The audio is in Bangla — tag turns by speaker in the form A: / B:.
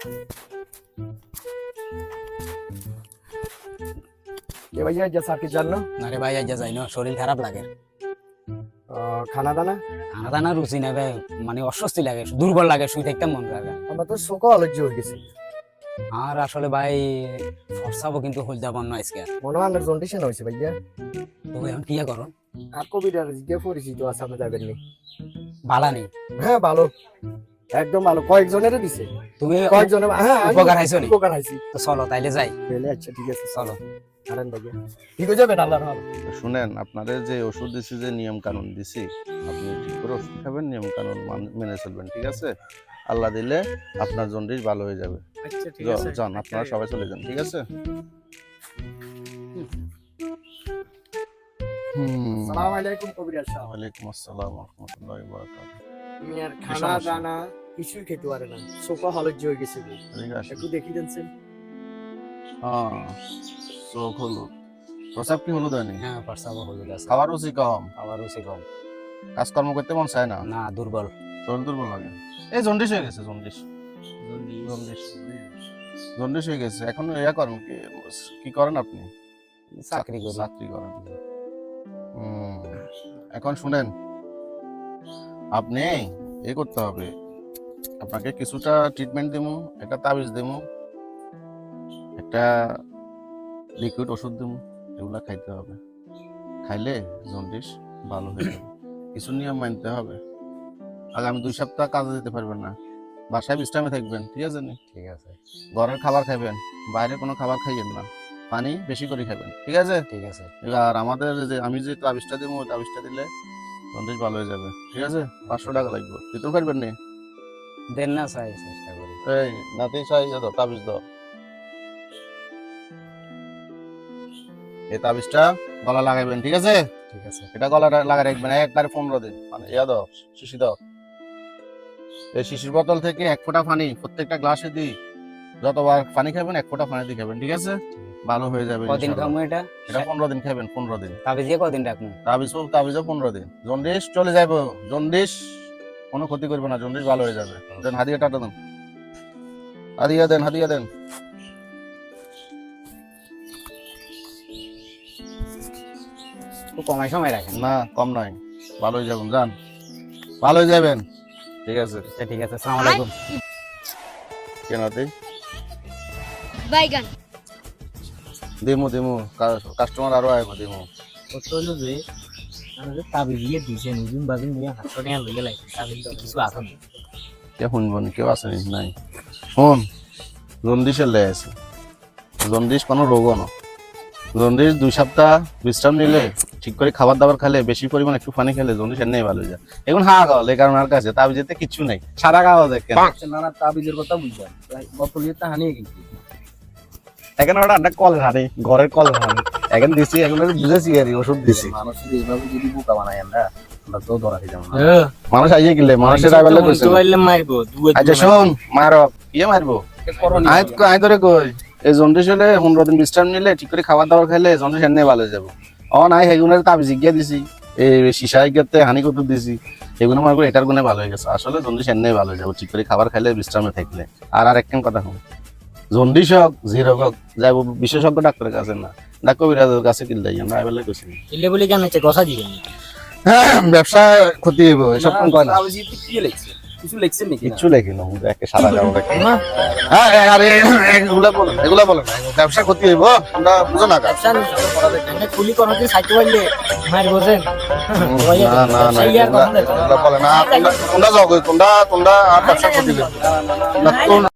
A: কে ভাইয়া যা সাকি জানো?
B: না রে ভাই, আজ যাই না, শরীর খারাপ লাগে।
A: খানা দানা
B: খানা দানা রুচি না ভাই, মানে অস্বস্তি লাগে, দুর্বল লাগে, শুই থাকতে মন লাগে।
A: আমরা তো সকাল অলজ্জ হয়ে গেছি।
B: আর আসলে ভাই ফর্সাবো কিন্তু হল যাবার না আজকে।
A: মনে হয় আমার জন্ডিশন হয়েছে ভাইয়া।
B: তো এখন কি করো?
A: আর কোভিড যে পরিচিত আছে আমরা যাবেন নি।
B: ভালা নেই?
A: হ্যাঁ ভালো, একদম ভালো। কয়েকজনের দিছে?
B: তুমি
A: কয়েকজনের? হ্যাঁ
B: উপকার হাইছো নি?
A: উপকার হাইছি।
B: তো চলো তাইলে যাই।
A: তাহলে আচ্ছা ঠিক আছে
B: চলো।
A: কারণ ভাইয়া ঠিক হয়ে যাবে আল্লাহর রহমতে।
C: শুনেন, আপনাদের যে ওষুধ দিছি, যে নিয়ম কানুন দিছি, আপনি ঠিক করে ওষুধ খাবেন, নিয়ম কানুন মেনে চলবেন, ঠিক আছে? আল্লাহ দিলে আপনার জন্ডিস ভালো হয়ে যাবে।
A: আচ্ছা ঠিক আছে
C: যান, আপনারা সবাই চলে যান, ঠিক আছে?
A: আসসালামু আলাইকুম কবিরাজ সাহেব।
C: ওয়ালাইকুম আসসালাম ওয়া রাহমাতুল্লাহি ওয়া বারাকাতুহু।
A: তুমি আর খানা দানা কিছুই খেতে পারে না, সকাল অলজ্জ হয়ে গেছে।
C: ঠিক আছে,
A: একটু দেখি দেনছেন?
C: হ্যাঁ, চোখ হলো, প্রসাব কি হলো দেয়নি?
B: হ্যাঁ, ফর্সাবো হল গেছে।
C: খাবার রুচি কম,
B: খাবার রুচি কম।
C: কাজকর্ম করতে মন চায় না,
B: না, দুর্বল।
C: শরীর দুর্বল লাগে। এই জন্ডিস হয়ে গেছে, জন্ডিস জন্ডিস জন্ডিস হয়ে গেছে। এখন ইয়া করেন কি করেন আপনি?
B: চাকরি করি।
C: চাকরি করেন। এখন শুনেন, আপনি এ করতে হবে, আপনাকে কিছুটা ট্রিটমেন্ট দেবো, একটা তাবিজ দেবো, একটা লিকুইড ওষুধ দেবো, এগুলা খাইতে হবে। খাইলে জন্ডিস ভালো হয়ে যাবে। কিছু নিয়ম মানতে হবে। আগামী 2 সপ্তাহ কাজে যেতে পারবেন না, বাসায় বিশ্রামে থাকবেন, ঠিক আছে নি?
B: ঠিক আছে,
C: ঘরের খাবার খাবেন, বাইরে কোনো খাবার খাইয়েন না, পানি বেশি করে খাবেন, ঠিক আছে?
B: ঠিক আছে।
C: আর আমাদের যে আমি যে তাবিজটা দেবো, ওই তাবিজটা দিলে জন্ডিস ভালো হয়ে যাবে, ঠিক আছে? 500 টাকা লাগবে, দিতে পারবেন নি?
B: দেন না, চাই চেষ্টা করি।
C: এই নাতি চাই দাও, তাবিজ দাও। এই তাবিজটা গলা লাগাইবেন, ঠিক আছে?
B: ঠিক আছে।
C: এটা গলা লাগা রাখবেন একবারে 15 দিন। মানে ইয়া দাও, শিশি দাও। এই শিশির বোতল থেকে 1 ফোঁটা পানি প্রত্যেকটা গ্লাসে দিই, যতবার পানি খাবেন 1 ফোঁটা পানি দিয়ে খাবেন, ঠিক আছে? ভালো হয়ে যাবে
B: কদিন
C: ইনশাআল্লাহ।
B: খামু এটা?
C: এটা 15 দিন খাবেন, 15 দিন।
B: তাবিজ দিয়ে কদিন রাখবো?
C: তাবিজও 15 দিন। জন্ডিস চলে যাবে, জন্ডিস কোনো ক্ষতি করবে না, জন্ডিস ভালো হয়ে যাবে। দেন হাদিয়াটা দেন, হাদিয়া দেন, হাদিয়া দেন।
B: খুব কমাই সময় রাখেন।
C: না কম নয়, ভালো হয়ে যাবেন, যান, ভালো হয়ে যাবেন, ঠিক আছে?
B: আচ্ছা, ঠিক আছে। আসসালামু আলাইকুম।
C: কেন তুই
D: বাইগান
C: দিমু দিমু, কাস্টমার আরো আইবো, দিমু।
E: কত হলো যে আমাদের তাবিজ দিয়ে দিয়েছেন, উজুম বাজুম দিয়ে 700 টাকা লইয়া লাগে। তাবিজ তো কিছু আছে না।
C: কে শুনবো নি, কেউ আসেনি নাই। শোন, জন্ডিসের লে আছে, জন্ডিস কোনো রোগও না। জন্ডিস 2 সপ্তাহ বিশ্রাম নিলে, ঠিক করে খাবার দাবার খেলে, বেশি পরিমাণ একটু পানি খেলে জন্ডিস এমনি ভালো হয়ে যায়। এখন হা খাওয়া এই কারণ আর কাছে তাবিজেতে কিচ্ছু নাই, সাদা খাওয়া দেখেন।
E: নানা তাবিজের কথা বুঝলাম, বোতল দিয়ে হানিয়ে গেছি।
C: এখানে ওটা একটা কল হানি, ঘরের কল হানি এখন দিছি, এখন বুঝেছি আর ওষুধ দিছি।
E: মানুষের এইভাবে যদি বোকা বানাই আমরা, আমরা তো ধরা খেয়ে যাবো না।
C: মানুষ আইয়ে গেলে মানুষের আইবেলা কইছে
E: মারবো
C: আচ্ছা শোন, মারো ইয়ে মারবো আই ধরে কই, এই জন্ডিস হলে 15 দিন বিশ্রাম নিলে, ঠিক করে খাবার দাবার খাইলে জন্ডিস এমনি ভালো হয়ে যাবে। নাই সেগুলোর তাবিজ গিয়ে দিছি, এই সীসা গিয়ে হানি কত দিছি, এগুলো মনে করি এটার গুণে ভালো হয়ে গেছে। আসলে জন্ডিস এমনি ভালো হয়ে যাবে, ঠিক করে খাবার খাইলে, বিশ্রামে থাকলে। আর একখান কথা শুন, জন্ডিস হোক যে রোগ হোক, যাইব বিশেষজ্ঞ ডাক্তারের কাছে না, ডাক্তার কবিরাজের কাছে কিনলে আমরা এবেলা কইছি।
E: এলে বলে কেন হচ্ছে গসা দিবেন?
C: ব্যবসা ক্ষতি হইব, এসব কোন কয় না।
E: তাবিজ কি লিখছে? কিছু লিখছেন নাকি?
C: কিচ্ছু লেখি না, একে সাদা যাবো দেখে। হ্যাঁ আরে এগুলা বলো না, ব্যবসা ক্ষতি হইব, আমরা বুঝো না কাজ।
E: খুলি কোনো দিন সাইতে পারলে মার বোঝেন।
C: না না না, এগুলা বলে না, তোমরা যাও, তোমরা আর ব্যবসা ক্ষতি হইব না।